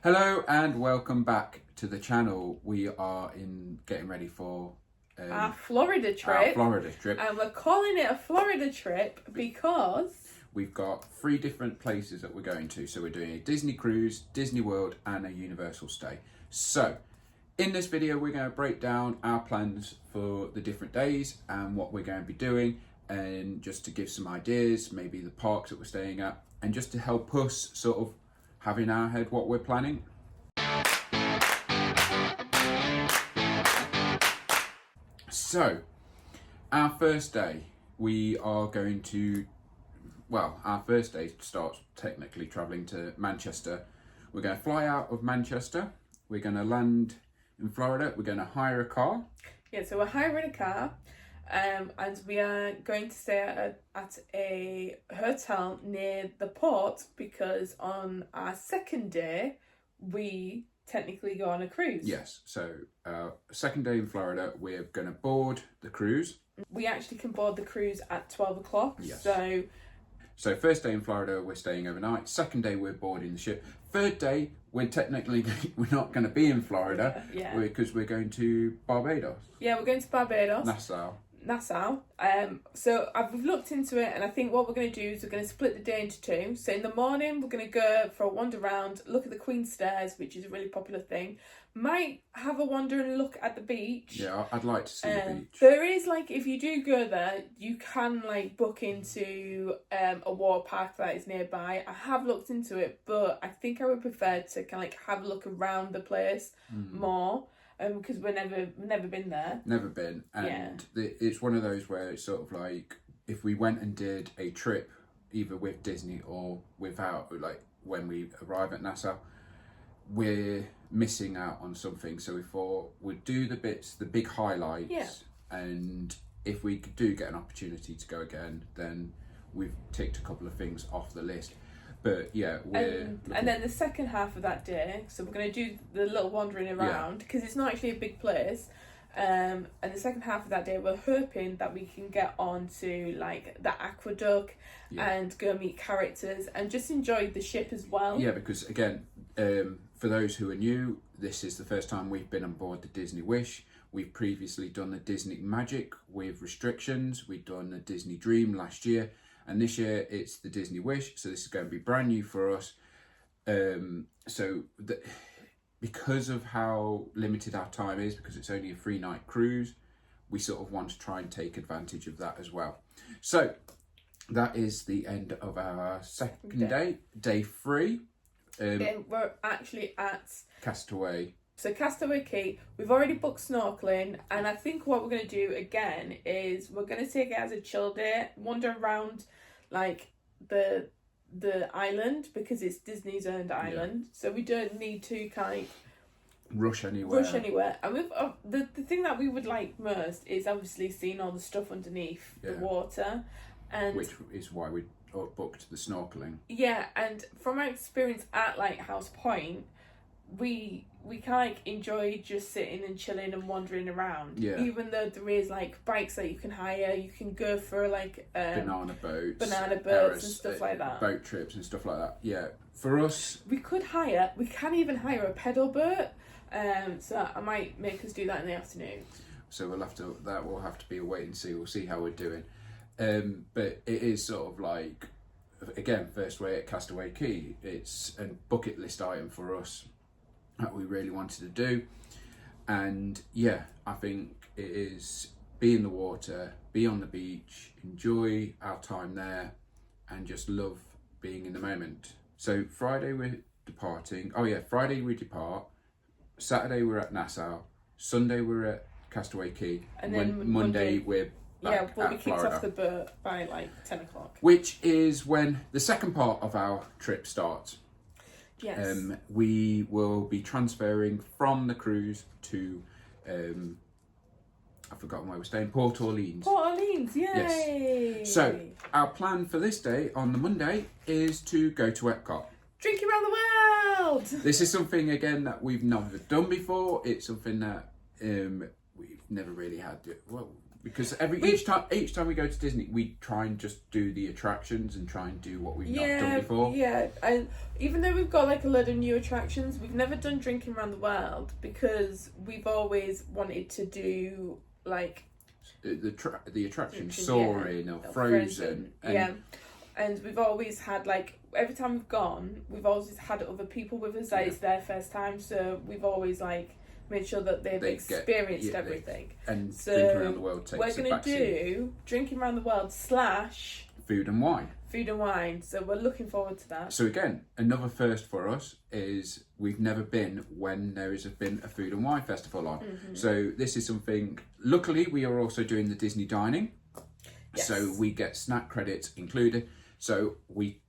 Hello and welcome back to the channel. We are getting ready for our Florida trip. And we're calling it a Florida trip because we've got 3 different places that we're going to. So we're doing a Disney cruise, Disney World and a Universal stay. So in this video we're going to break down our plans for the different days and what we're going to be doing, and just to give some ideas, maybe the parks that we're staying at, and just to help us sort of have in our head what we're planning. So, our first day, we are going to, our first day starts technically travelling to Manchester. We're going to fly out of Manchester, we're going to land in Florida, we're going to hire a car. Yeah, so we're hiring a car. And we are going to stay at a hotel near the port, because on our second day we technically go on a cruise. Yes, so second day in Florida, we're going to board the cruise. We actually can board the cruise at 12 o'clock. Yes. So first day in Florida, we're staying overnight. Second day, we're boarding the ship. Third day, we're not going to be in Florida, because we're going to Barbados. Yeah, we're going to Barbados. Nassau. So I've looked into it, and I think what we're going to do is we're going to split the day into 2. So in the morning we're going to go for a wander around, look at the Queen's Stairs, which is a really popular thing. Might have a wander and look at the beach. Yeah, I'd like to see the beach. There is, like, if you do go there, you can like book into a water park that is nearby. I have looked into it, but I think I would prefer to kind of like have a look around the place more. Because we've never been there. Never been, and it's one of those where it's sort of like, if we went and did a trip either with Disney or without, like when we arrive at Nassau, we're missing out on something. So we thought we'd do the big highlights, and if we do get an opportunity to go again, then we've ticked a couple of things off the list. But yeah, and then the second half of that day, so we're going to do the little wandering around, because it's not actually a big place. And the second half of that day, we're hoping that we can get on to like the aqueduct and go meet characters and just enjoy the ship as well. Yeah, because again, for those who are new, this is the first time we've been on board the Disney Wish. We've previously done the Disney Magic with restrictions. We've done the Disney Dream last year. And this year it's the Disney Wish, so this is going to be brand new for us. Because of how limited our time is, because it's only a 3-night cruise, we sort of want to try and take advantage of that as well. So that is the end of our second day, day 3. Then we're actually at Castaway. So Castaway Cay, we've already booked snorkeling, and I think what we're going to do again is we're going to take it as a chill day, wander around like the island, because it's Disney's owned island, so we don't need to kind of rush anywhere. And we've the thing that we would like most is obviously seeing all the stuff underneath the water, and which is why we booked the snorkeling. Yeah, and from our experience at Lighthouse Point, we kind of enjoy just sitting and chilling and wandering around. Yeah. Even though there is like bikes that you can hire, you can go for like banana boats and stuff like that. Boat trips and stuff like that. Yeah. For us, we can even hire a pedal boat. So I might make us do that in the afternoon. So that will have to be a wait and see. We'll see how we're doing. But it is sort of like, again, first way at Castaway Cay. It's a bucket list item for us that we really wanted to do, and I think it is be in the water, be on the beach, enjoy our time there, and just love being in the moment. So Friday we're departing. Friday we depart. Saturday we're at Nassau. Sunday we're at Castaway Cay, and then Monday we're back we'll be at kicked Florida. Off the boat by like 10 o'clock, which is when the second part of our trip starts. Yes. We will be transferring from the cruise to, I've forgotten where we're staying, Port Orleans. Port Orleans, yay! Yes. So, our plan for this day, on the Monday, is to go to Epcot. Drinking around the world! This is something, again, that we've never done before. It's something that we've never really had. Well, because each time we go to Disney, we try and just do the attractions and try and do what we've not done before. Yeah, and even though we've got like a load of new attractions, we've never done Drinking Around the World because we've always wanted to do like the attraction Soaring or Frozen. And we've always had like every time we've gone, we've always had other people with us that it's their first time, so we've always like made sure that they've experienced everything. And so Drinking Around the World takes we're going to do Drinking Around the World / Food and Wine. So we're looking forward to that. So again, another first for us is we've never been when there has been a Food and Wine festival on. So this is something. Luckily, we are also doing the Disney dining, so we get snack credits included. So we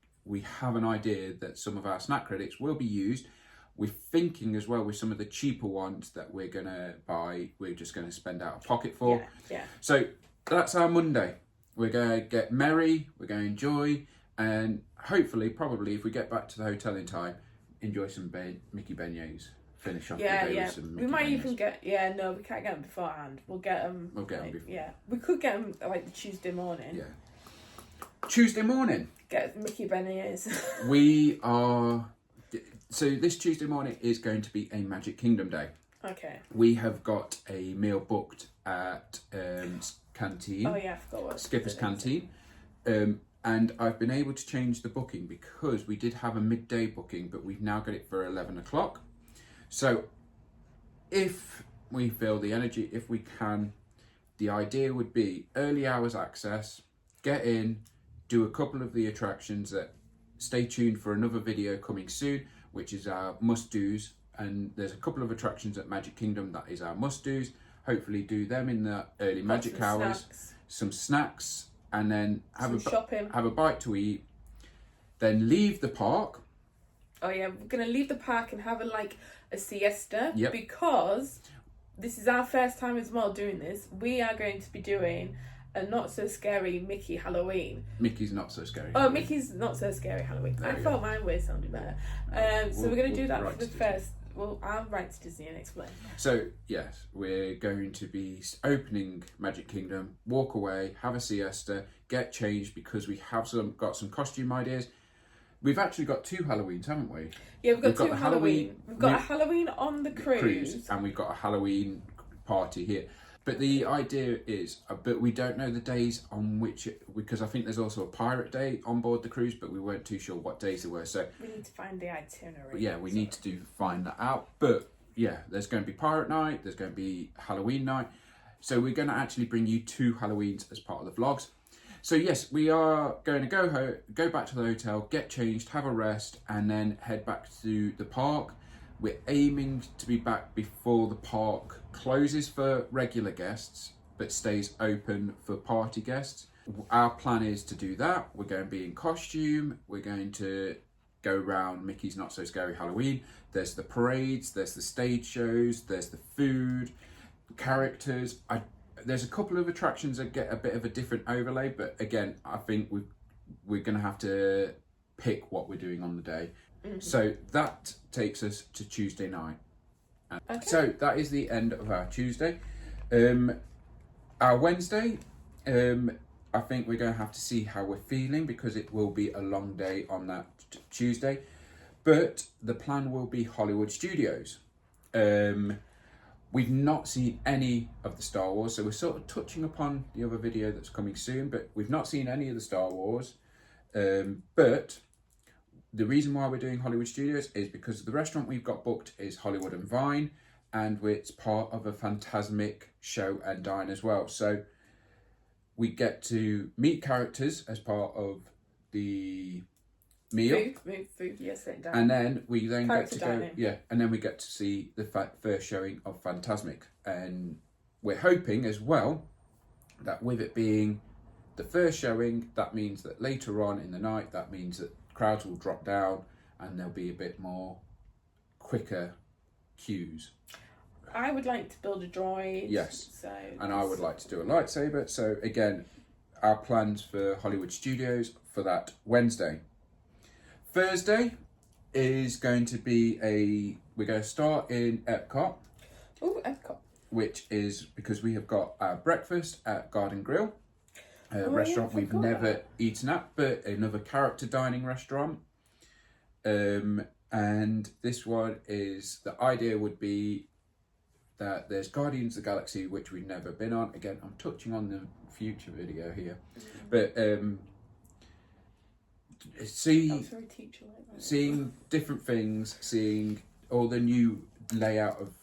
have an idea that some of our snack credits will be used. We're thinking as well with some of the cheaper ones that we're going to buy, we're just going to spend out of pocket for. So that's our Monday. We're going to get merry, we're going to enjoy, and hopefully, probably, if we get back to the hotel in time, enjoy some Mickey beignets. Finish off the day with some Mickey We might beignets. even get, no, we can't get them beforehand. We'll get them. We'll get them before. Yeah, we could get them like the Tuesday morning. Yeah. Tuesday morning. Get Mickey beignets. So this Tuesday morning is going to be a Magic Kingdom day. Okay. We have got a meal booked at Canteen. Oh yeah, I forgot what Skipper's Canteen. And I've been able to change the booking because we did have a midday booking, but we've now got it for 11 o'clock. So if we feel the energy, if we can, the idea would be early hours access, get in, do a couple of the attractions that stay tuned for another video coming soon, which is our must-dos. And there's a couple of attractions at Magic Kingdom that is our must-dos. Hopefully do them in the early magic hours. Some snacks, and then have a bite to eat. Then leave the park. Oh yeah, we're going to leave the park and have a siesta because this is our first time as well doing this. We are going to be doing a not so scary Mickey Halloween. Mickey's not so scary. Oh, Mickey's not so scary Halloween. I thought mine way sounded better. So we're going to do that for the first. Well, I'll write to Disney and explain. So yes, we're going to be opening Magic Kingdom, walk away, have a siesta, get changed because we have got some costume ideas. We've actually got 2 Halloweens, haven't we? Yeah, we've got 2 Halloween. We've got a Halloween on the cruise. And we've got a Halloween party here. But the idea is, but we don't know the days on which, because I think there's also a pirate day on board the cruise, but we weren't too sure what days there were. So we need to find the itinerary. Yeah, we need to find that out. But yeah, there's going to be pirate night, there's going to be Halloween night. So we're going to actually bring you 2 Halloweens as part of the vlogs. So yes, we are going to go back to the hotel, get changed, have a rest, and then head back to the park. We're aiming to be back before the park closes for regular guests, but stays open for party guests. Our plan is to do that. We're going to be in costume. We're going to go around Mickey's Not So Scary Halloween. There's the parades, there's the stage shows, there's the food, characters. There's a couple of attractions that get a bit of a different overlay, but again, I think we're going to have to pick what we're doing on the day. So that takes us to Tuesday night. Okay. So that is the end of our Tuesday. Our Wednesday, I think we're going to have to see how we're feeling because it will be a long day on that Tuesday. But the plan will be Hollywood Studios. We've not seen any of the Star Wars, so we're sort of touching upon the other video that's coming soon, but we've not seen any of the Star Wars. But the reason why we're doing Hollywood Studios is because the restaurant we've got booked is Hollywood and Vine, and it's part of a Fantasmic show and dine as well. So we get to meet characters as part of the meal. Food, yes, sit down. And then we get to dining. and then we get to see the first showing of Fantasmic. And we're hoping as well that with it being the first showing, that means that later on in the night, that means that crowds will drop down and there'll be a bit more quicker queues. I would like to build a droid. Yes, and I would like to do a lightsaber. So again, our plans for Hollywood Studios for that Wednesday. Thursday is going to be we're going to start in Epcot. Oh, Epcot. which is because we have got our breakfast at Garden Grill, a restaurant yeah, we've never eaten at, but another character dining restaurant. And this one is, the idea would be that there's Guardians of the Galaxy, which we've never been on. Again, I'm touching on the future video here, but seeing different things, seeing all the new layout of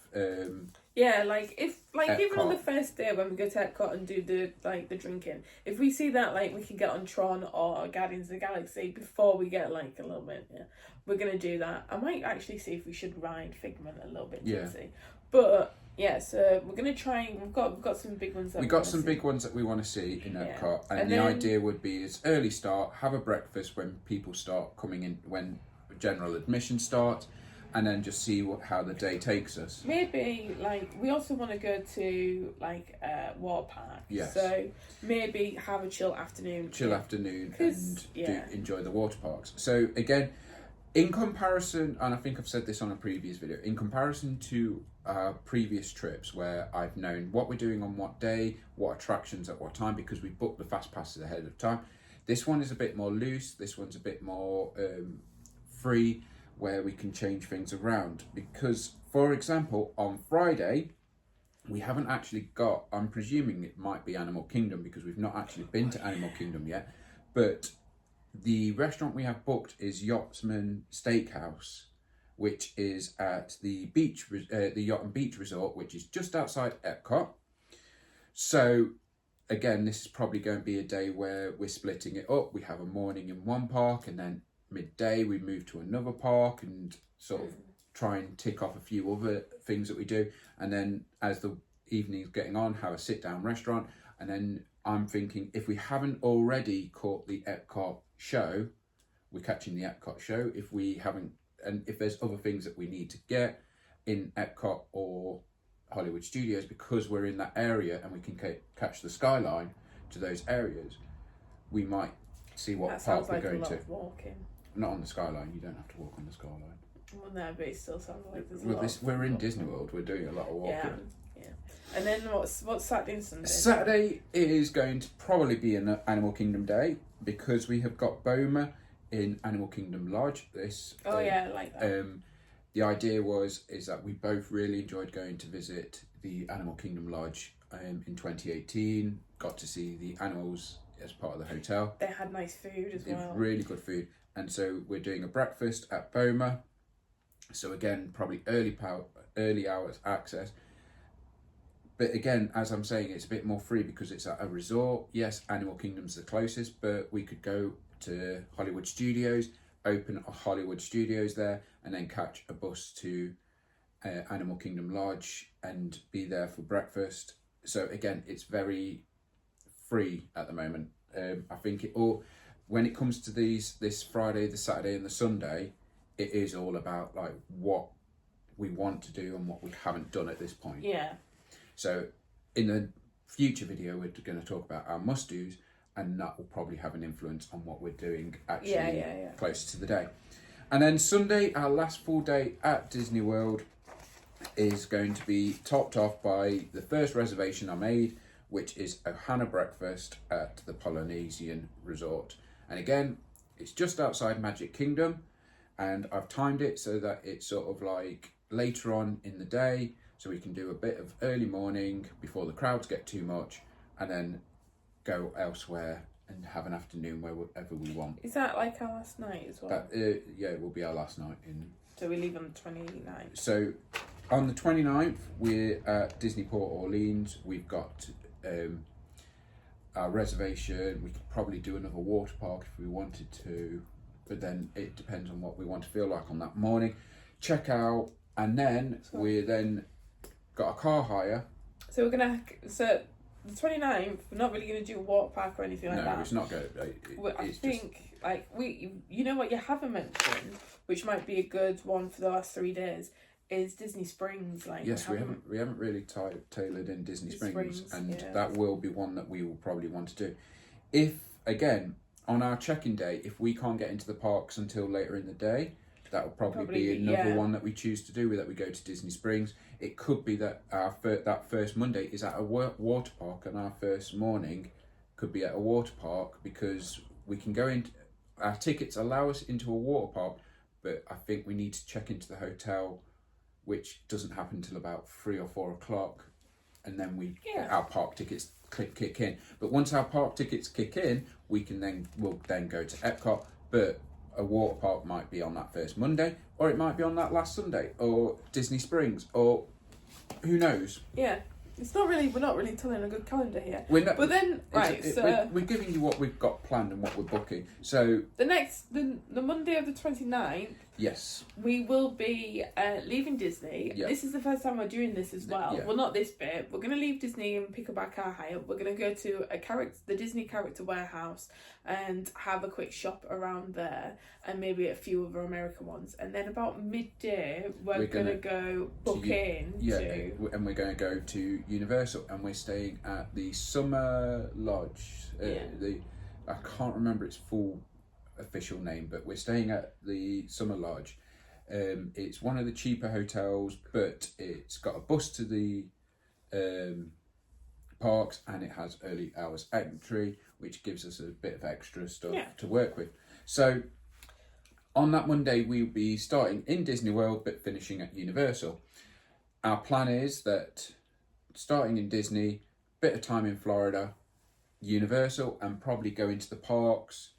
yeah, like Epcot. even on the first day when we go to Epcot and do the drinking, if we see that we can get on Tron or Guardians of the Galaxy before we get a little bit, we're gonna do that. I might actually see if we should ride Figment a little bit, but so we're gonna try and we've got some big ones. We've got some big ones that we want to see in Epcot, and the idea would be is early start, have a breakfast when people start coming in, when general admission starts. And then just see how the day takes us. Maybe we also want to go to water park. Yes. So maybe have a chill afternoon. And enjoy the water parks. So again, in comparison, and I think I've said this on a previous video, in comparison to our previous trips where I've known what we're doing on what day, what attractions at what time, because we booked the fast passes ahead of time. This one is a bit more loose. This one's a bit more free, where we can change things around. Because, for example, on Friday, we haven't actually got, I'm presuming it might be Animal Kingdom because we've not actually been to Animal Kingdom yet, but the restaurant we have booked is Yachtsman Steakhouse, which is at the Yacht and Beach Resort, which is just outside Epcot. So, again, this is probably going to be a day where we're splitting it up. We have a morning in one park, and then midday we move to another park and sort of try and tick off a few other things that we do, and then as the evening's getting on, have a sit down restaurant. And then I'm thinking, if we haven't already caught the Epcot show, we're catching the Epcot show. If we haven't, and if there's other things that we need to get in Epcot or Hollywood Studios, because we're in that area and we can catch the skyline to those areas, we might see what park we're going to. Walking. Not on the skyline. You don't have to walk on the skyline. Well, no, but it still sounds like there's a lot. We're in Disney World. We're doing a lot of walking. Yeah. And then what's Saturday and Sunday? Saturday is going to probably be an Animal Kingdom day, because we have got Boma in Animal Kingdom Lodge. I like that. The idea is that we both really enjoyed going to visit the Animal Kingdom Lodge in 2018. Got to see the animals as part of the hotel. They had nice food as well. Really good food. And so we're doing a breakfast at Boma. So again, probably early hours access. But again, as I'm saying, it's a bit more free because it's at a resort. Yes, Animal Kingdom's the closest, but we could go to Hollywood Studios, open a Hollywood Studios there, and then catch a bus to Animal Kingdom Lodge and be there for breakfast. So again, it's very free at the moment. I think when it comes to this Friday, the Saturday and the Sunday, it is all about what we want to do and what we haven't done at this point. Yeah. So in the future video, we're going to talk about our must-dos, and that will probably have an influence on what we're doing actually closer to the day. And then Sunday, our last full day at Disney World, is going to be topped off by the first reservation I made, which is Ohana breakfast at the Polynesian Resort. And again, it's just outside Magic Kingdom, and I've timed it so that it's sort of later on in the day, so we can do a bit of early morning before the crowds get too much, and then go elsewhere and have an afternoon wherever we want. Is that our last night as well? It will be our last night in. So we leave on the 29th. So on the 29th, we're at Disney Port Orleans. We've got our reservation. We could probably do another water park if we wanted to, but then it depends on what we want to feel like on that morning. Check out, and then we then got a car hire. So we're gonna the 29th. We're not really gonna do a water park or anything like that. No, it's not good. I think you know what you haven't mentioned, which might be a good one for the last 3 days, is Disney Springs. Yes, we haven't really tailored in Disney Springs, and that will be one that we will probably want to do. If again on our check-in day, if we can't get into the parks until later in the day, that'll probably be another one that we choose to do, that we go to Disney Springs. It could be that that first Monday is at a water park, and our first morning could be at a water park, because we can go in. Our tickets allow us into a water park, but I think we need to check into the hotel, which doesn't happen until about 3 or 4 o'clock, and then our park tickets kick in. But once our park tickets kick in, we'll then go to Epcot. But a water park might be on that first Monday, or it might be on that last Sunday, or Disney Springs, or who knows. Yeah, we're not really telling a good calendar here. We're giving you what we've got planned and what we're booking. So the Monday of the 29th, yes, we will be leaving Disney. Yeah. This is the first time we're doing this as well. Yeah. Well, not this bit. We're going to leave Disney and pick up our car hire. We're going to go to the Disney character warehouse and have a quick shop around there, and maybe a few other American ones. And then about midday, we're going to go book in. And we're going to go to Universal, and we're staying at the Summer Lodge. I can't remember its full official name, but we're staying at the Summer Lodge. It's one of the cheaper hotels, but it's got a bus to the parks, and it has early hours entry, which gives us a bit of extra stuff to work with. So on that Monday, we'll be starting in Disney World but finishing at Universal. Our plan is that starting in Disney, bit of time in Florida, Universal, and probably go into the parks.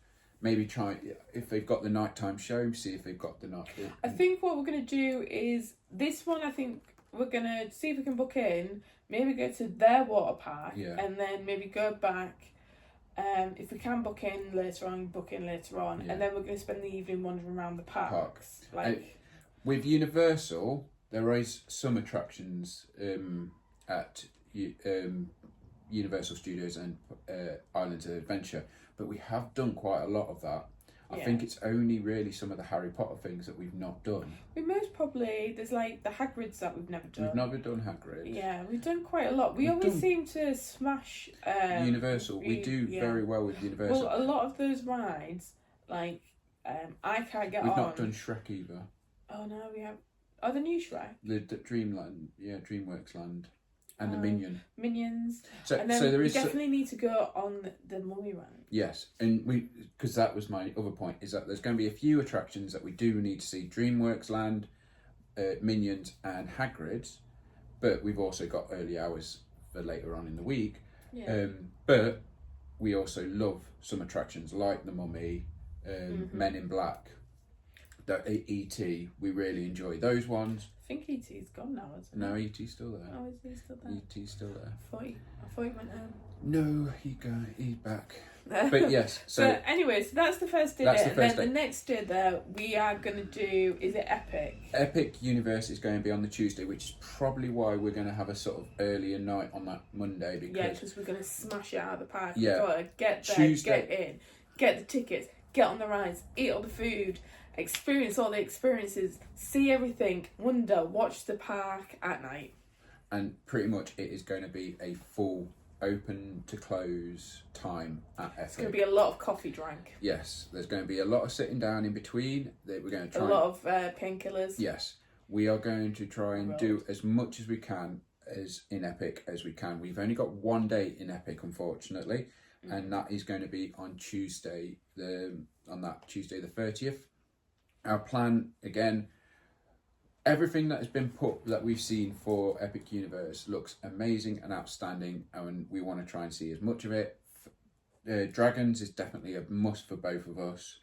Maybe try, if they've got the nighttime show, see if they've got the night. I think what we're going to do is, this one, I think we're going to see if we can book in, maybe go to their water park, and then maybe go back. If we can book in later on, and then we're going to spend the evening wandering around the parks. With Universal, there is some attractions at Universal Studios and Islands of Adventure, but we have done quite a lot of that. I think it's only really some of the Harry Potter things that we've not done. We most probably, there's like the Hagrid's that we've never done. We've never done Hagrid. Yeah, we've done quite a lot. We always seem to smash Universal. We do very well with Universal. Well, a lot of those rides, like I can't get on. We've not done Shrek either. Oh no, we have. Oh, the new Shrek. The Dreamland, DreamWorks Land. And the Minions. So and then there we is definitely need to go on the Mummy Ride. Yes, and because that was my other point, is that there's going to be a few attractions that we do need to see: DreamWorks Land, Minions, and Hagrid's. But we've also got early hours for later on in the week. Yeah. But we also love some attractions like the Mummy, Men in Black, the E.T. We really enjoy those ones. I think E.T.'s gone now, isn't No, E.T.'s still there. Oh, is he still there? E.T.'s still there. I thought he went home. No, he's back. But yes, so anyway, so that's the first day. That's the first day. day. The next day there, we are going to do, is it Epic? Epic Universe is going to be on the Tuesday, which is probably why we're going to have a sort of earlier night on that Monday. Because we're going to smash it out of the park. Yeah. We've got to get there, Tuesday. get in, get the tickets, get on the rides, eat all the food, experience all the experiences, see everything, wonder, watch the park at night. And pretty much it is going to be a full open to close time at Epic. It's going to be a lot of coffee drank. Yes, there's going to be a lot of sitting down in between. That we're going to try a lot of painkillers. Yes, we are going to try and do as much as we can as in Epic as we can. We've only got one day in Epic, unfortunately, and that is going to be on Tuesday. On that Tuesday the 30th. Our plan, again, everything that has been that we've seen for Epic Universe looks amazing and outstanding, and we want to try and see as much of it. Dragons is definitely a must for both of us.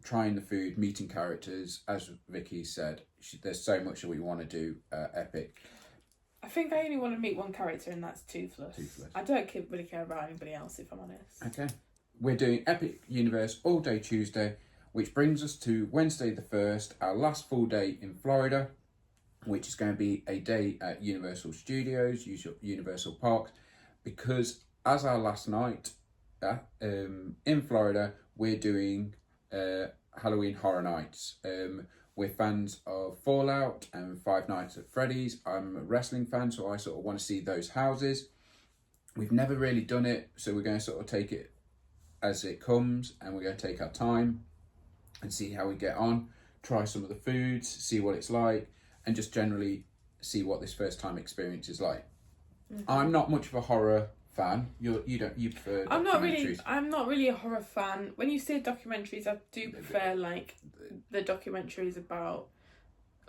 Trying the food, meeting characters, as Vicky said, there's so much that we want to do Epic. I think I only want to meet one character, and that's Toothless. I don't really care about anybody else, if I'm honest. Okay. We're doing Epic Universe all day Tuesday, which brings us to Wednesday the 1st, our last full day in Florida, which is going to be a day at Universal Studios, Universal Parks, because as our last night in Florida, we're doing Halloween Horror Nights. We're fans of Fallout and Five Nights at Freddy's. I'm a wrestling fan, so I sort of want to see those houses. We've never really done it, so we're going to sort of take it as it comes, and we're going to take our time. and see how we get on, try some of the foods, see what it's like, and just generally see what this first time experience is like. I'm not much of a horror fan. You prefer documentaries. I'm not really a horror fan. When you say documentaries, I do prefer like the documentaries about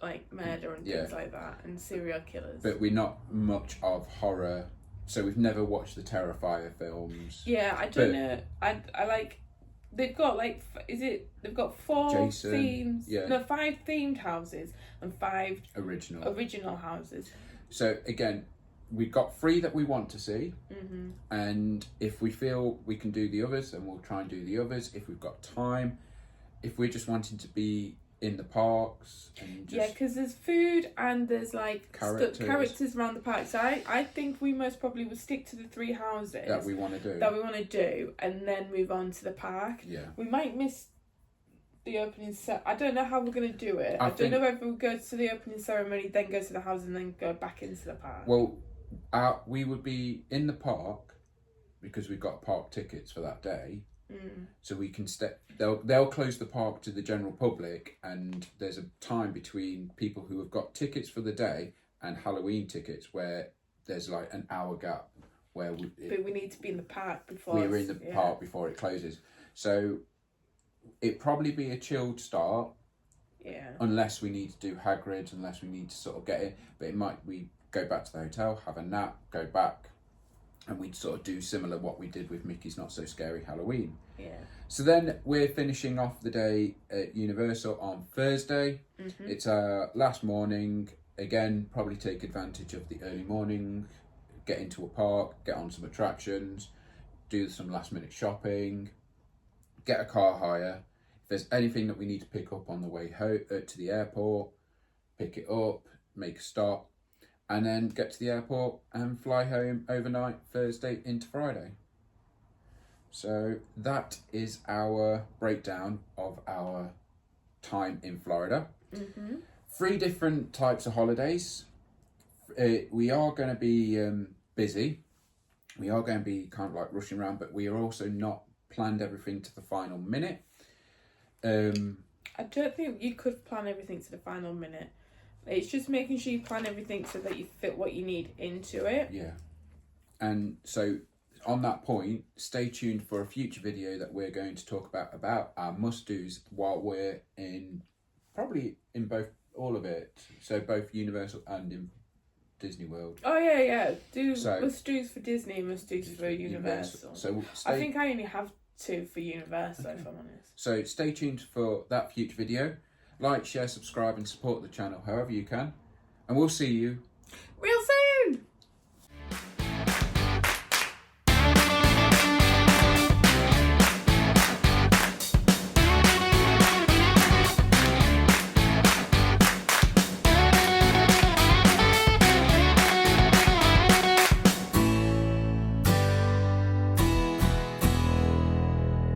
like murder and things like that, and serial killers. But we're not much of horror, so we've never watched the Terrifier films. Yeah, I don't know. I like. They've got like, they've got 4 Jason, themes. yeah. No, 5 themed houses and 5 original houses. So again, we've got 3 that we want to see, and if we feel we can do the others, then we'll try and do the others. If we've got time, if we're just wanting to be in the parks and just because there's food and there's like characters around the park. So I think we most probably would stick to the 3 houses that we want to do, and then move on to the park. Yeah, we might miss the opening set. I don't know how we're going to do it. I don't know whether we'll go to the opening ceremony, then go to the house, and then go back into the park. Well, we would be in the park because we've got park tickets for that day. So we can they'll close the park to the general public, and there's a time between people who have got tickets for the day and Halloween tickets where there's like an hour gap where but we need to be in the park before we're in the park before it closes. So it'd probably be a chilled start. Yeah. Unless we need to do Hagrid, unless we need to sort of get it, but we go back to the hotel, have a nap, go back. And we'd sort of do similar what we did with Mickey's Not So Scary Halloween. Yeah. So then we're finishing off the day at Universal on Thursday. It's our last morning. Again, probably take advantage of the early morning, get into a park, get on some attractions, do some last minute shopping, get a car hire. If there's anything that we need to pick up on the way home to the airport, pick it up, make a stop. And then get to the airport and fly home overnight Thursday into Friday. So that is our breakdown of our time in Florida. 3 different types of holidays. We are going to be busy. We are going to be kind of like rushing around, but we are also not planned everything to the final minute. I don't think you could plan everything to the final minute. It's just making sure you plan everything so that you fit what you need into it. Yeah. And so on that point, stay tuned for a future video that we're going to talk about our must-dos while we're probably in all of it. So both Universal and in Disney World. Oh yeah. Must-dos for Disney, must-dos for Universal. So I think I only have 2 for Universal, if I'm honest. So stay tuned for that future video. Like, share, subscribe and support the channel however you can. And we'll see you real